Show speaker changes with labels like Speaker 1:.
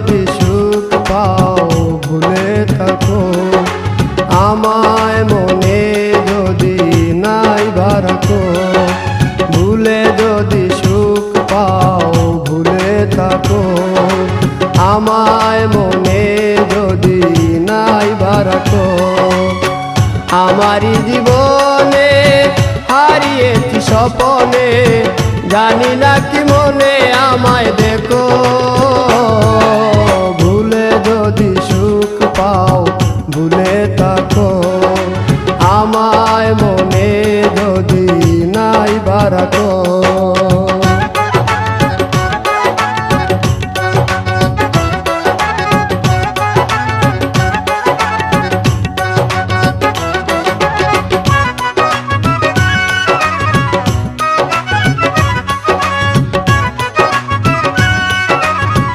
Speaker 1: যদি সুখ পাও ভুলে থাকো, আমায় মনে যদি নাইবা রাখো, ভুলে যদি সুখ পাও ভুলে থাকো, আমায় মনে যদি নাইবা রাখো। আমারি জীবনে হারিয়েছি স্বপনে, জানি না কি মনে আমায় দেখো।